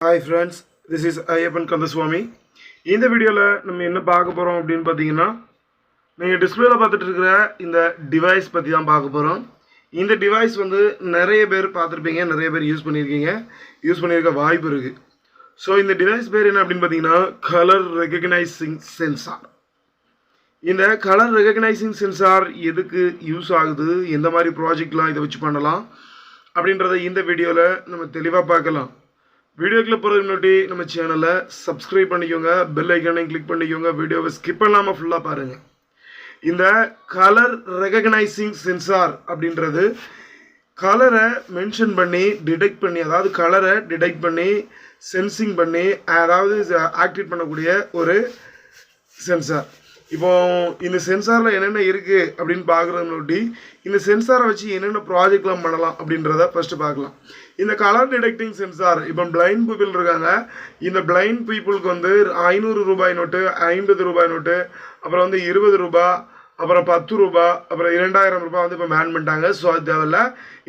Hi friends, this is Ayappan Kandaswamy. இந்த வீடியோவில் நம்ம என்ன பார்க்க போகிறோம் அப்படின்னு பார்த்தீங்கன்னா, நீங்கள் டிஸ்பிளேல பார்த்துட்டு இருக்கிற இந்த டிவைஸ் பற்றி தான் பார்க்க போகிறோம். இந்த டிவைஸ் வந்து நிறைய பேர் பார்த்துருப்பீங்க, நிறைய பேர் யூஸ் பண்ணியிருக்க வாய்ப்பு இருக்குது. ஸோ இந்த டிவைஸ் பேர் என்ன அப்படின்னு பார்த்தீங்கன்னா, கலர் ரெகக்னைசிங் சென்சார். இந்த கலர் ரெகக்னைசிங் சென்சார் எதுக்கு யூஸ் ஆகுது, எந்த மாதிரி ப்ராஜெக்ட்லாம் இதை வச்சு பண்ணலாம் அப்படின்றத இந்த வீடியோவில் நம்ம தெளிவாக பார்க்கலாம். வீடியோக்குள்ள போகிறதுக்கு முன்னாடி நம்ம சேனலை சப்ஸ்கிரைப் பண்ணிக்கோங்க, பெல் ஐக்கானையும் கிளிக் பண்ணிக்கோங்க, வீடியோவை ஸ்கிப் பண்ணாமல் ஃபுல்லாக பாருங்கள். இந்த கலர் ரெகக்னைசிங் சென்சார் அப்படின்றது கலரை மென்ஷன் பண்ணி டிடெக்ட் பண்ணி, அதாவது கலரை டிடெக்ட் பண்ணி சென்சிங் பண்ணி, அதாவது ஆக்டிவேட் பண்ணக்கூடிய ஒரு சென்சார். இப்போ இந்த சென்சாரில் என்னென்ன இருக்குது அப்படின்னு பார்க்குறது முன்னாடி இந்த சென்சாரை வச்சு என்னென்ன ப்ராஜெக்ட்லாம் பண்ணலாம் அப்படின்றத ஃபஸ்ட்டு பார்க்கலாம். இந்த கலர் டிடெக்டிங் சென்சார், இப்போ பிளைண்ட் பீப்புள் இருக்காங்க. இந்த பிளைண்ட் பீப்புளுக்கு வந்து 500 ரூபாய் நோட்டு, 50 ரூபாய் நோட்டு, அப்புறம் வந்து 20 ரூபா, அப்புறம் 10 ரூபா, அப்புறம் 2000 ரூபாய் வந்து இப்போ பேன் பண்ணிட்டாங்க. ஸோ அது தேவையில்ல.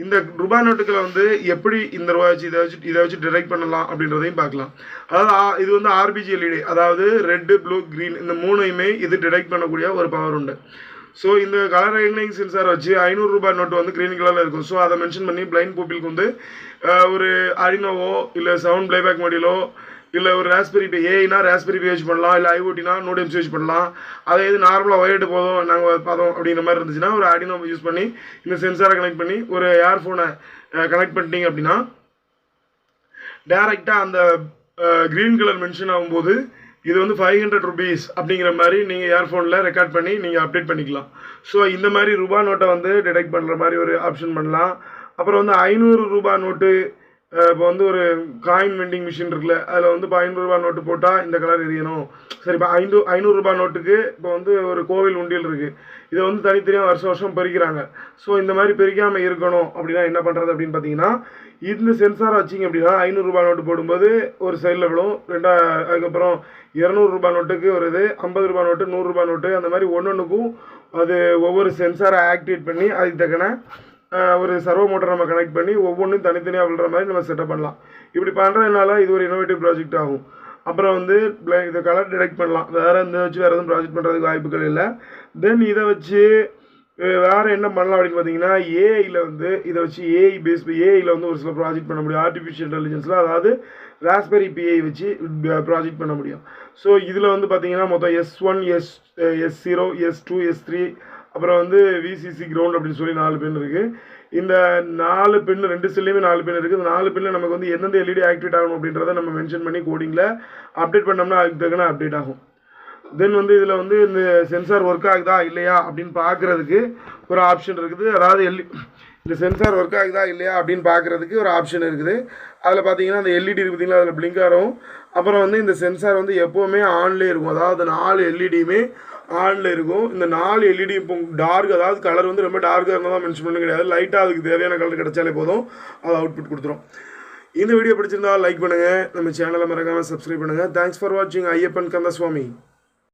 இந்த ரூபாய் நோட்டுகளை வந்து எப்படி இந்த ரூபாய் வச்சு இதை வச்சு டிடெக்ட் பண்ணலாம் அப்படின்றதையும் பார்க்கலாம். அதாவது இது வந்து ஆர்பிஜி எல்இடி, அதாவது ரெட்டு, ப்ளூ, க்ரீன், இந்த மூணையுமே இது டிடெக்ட் பண்ணக்கூடிய ஒரு பவர் உண்டு. ஸோ இந்த கலர் ரெகக்னைசிங் சென்சார் வச்சு 500 ரூபாய் நோட்டு வந்து க்ரீன் கலரில் இருக்கும். ஸோ அதை மென்ஷன் பண்ணி பிளைண்ட் பீப்புளுக்கு வந்து ஒரு ஆர்டினோவோ இல்லை சவுண்ட் ப்ளேபேக் மாடியிலோ இல்லை ஒரு ராஸ்பெரி பை, ஏஐனா ராஸ்பெரி பை யூஸ் பண்ணலாம், இல்லை ஐஓடினா நோடெம்ஸ் யூஸ் பண்ணலாம். அதே இது நார்மலாக ஒயர்டு போதும் நாங்கள் பார்த்தோம் அப்படிங்கிற மாதிரி இருந்துச்சுன்னா ஒரு ஆர்டினோ யூஸ் பண்ணி இந்த சென்சாரை கனெக்ட் பண்ணி ஒரு ஏர்ஃபோனை கனெக்ட் பண்ணிட்டீங்க அப்படின்னா டேரெக்டாக அந்த க்ரீன் கலர் மென்ஷன் ஆகும்போது இது வந்து 500 rupees அப்படிங்கிற மாதிரி நீங்கள் இயர்ஃபோனில் ரெக்கார்ட் பண்ணி நீங்கள் அப்டேட் பண்ணிக்கலாம். ஸோ இந்த மாதிரி ரூபா நோட்டை வந்து டிடெக்ட் பண்ணுற மாதிரி ஒரு ஆப்ஷன் பண்ணலாம். அப்புறம் வந்து 500 ரூபாய் நோட்டு, இப்போ வந்து ஒரு காயின் வெண்டிங் மிஷின் இருக்குல்ல, அதில் வந்து 500 ரூபாய் நோட்டு போட்டால் இந்த கலர் எரியணும். சரி, இப்போ 500 ரூபாய் நோட்டுக்கு இப்போ வந்து ஒரு கோவில் உண்டியல் இருக்குது, இதை வந்து தனித்தனியாக வருஷம் பிரிக்கிறாங்க. ஸோ இந்த மாதிரி பிரிக்காமல் இருக்கணும் அப்படின்னா என்ன பண்ணுறது அப்படின்னு பார்த்தீங்கன்னா, இந்த சென்சாரை வச்சிங்க அப்படின்னா 500 ரூபாய் நோட்டு போடும்போது ஒரு சைடில் விழும், அதுக்கப்புறம் 200 ரூபாய் நோட்டுக்கு ஒரு இது, 50 ரூபாய் நோட்டு, 100 ரூபாய் நோட்டு, அந்த மாதிரி ஒன்றுக்கும் அது ஒவ்வொரு சென்சாரை ஆக்டிவேட் பண்ணி அதுக்கு தக்கன ஒரு சர்வோ மோட்டர் நம்ம கனெக்ட் பண்ணி ஒவ்வொன்றும் தனித்தனியாக விழுற மாதிரி நம்ம செட்டப் பண்ணலாம். இப்படி பண்ணுறதுனால இது ஒரு இன்னோவேட்டிவ் ப்ராஜெக்ட் ஆகும். அப்புறம் வந்து இதை கலர் டிடெக்ட் பண்ணலாம். வேறு இந்த வச்சு வேறு எதுவும் ப்ராஜெக்ட் பண்ணுறதுக்கு வாய்ப்புகள் இல்லை. தென் இதை வச்சு வேறு என்ன பண்ணலாம் அப்படின்னு பார்த்தீங்கன்னா, ஏஐயில் வந்து இதை வச்சு ஏஐயில் வந்து ஒரு சில ப்ராஜெக்ட் பண்ண முடியும். ஆர்டிஃபிஷியல் இன்டெலிஜென்ஸில், அதாவது ராஸ்பெரி பிஐ வச்சு ப்ராஜெக்ட் பண்ண முடியும். ஸோ இதில் வந்து பார்த்தீங்கன்னா மொத்தம் S1, S0, S2, S3, அப்புறம் வந்து விசிசி கிரவுண்ட் அப்படின்னு சொல்லி 4 பின் இருக்குது. இந்த 4 பின், 2 செல்லையுமே 4 பின் இருக்குது. இந்த 4 பின்னில் நமக்கு வந்து எந்தெந்த எல்இடி ஆக்டிவேட் ஆகணும் அப்படின்றத நம்ம மென்ஷன் பண்ணி கோடிங்கில் அப்டேட் பண்ணோம்னா அதுக்கு தக்கன அப்டேட் ஆகும். தென் வந்து இதில் வந்து இந்த சென்சார் ஒர்க் ஆகுதா இல்லையா அப்படின்னு பார்க்குறதுக்கு ஒரு ஆப்ஷன் இருக்குது. அதாவது இந்த சென்சார் ஒர்க் ஆகுதா இல்லையா அப்படின்னு பார்க்குறதுக்கு ஒரு ஆப்ஷன் இருக்குது. அதில் பார்த்தீங்கன்னா அந்த எல்இடி இருக்குது பார்த்தீங்களா, அதில் பிளிங்க் ஆகும். அப்புறம் வந்து இந்த சென்சார் வந்து எப்போவுமே ஆன்லேயே இருக்கும், அதாவது 4 எல்இடியுமே ஆனில் இருக்கும். இந்த 4 எல்இடி இப்போ டார்க், அதாவது கலர் வந்து ரொம்ப டார்க்காக இருந்தால் தான் மென்ஷன் பண்ண கிடையாது, லைட்டாக அதுக்கு தேவையான கலர் கிடைச்சாலே போதும், அது அவுட்புட் கொடுத்துரும். இந்த வீடியோ பிடிச்சிருந்தா லைக் பண்ணுங்கள், நம்ம சேனலை மறக்காமல் சப்ஸ்கிரைப் பண்ணுங்கள். தேங்க்ஸ் ஃபார் வாட்சிங். ஐயப்பன் கந்தசுவாமி.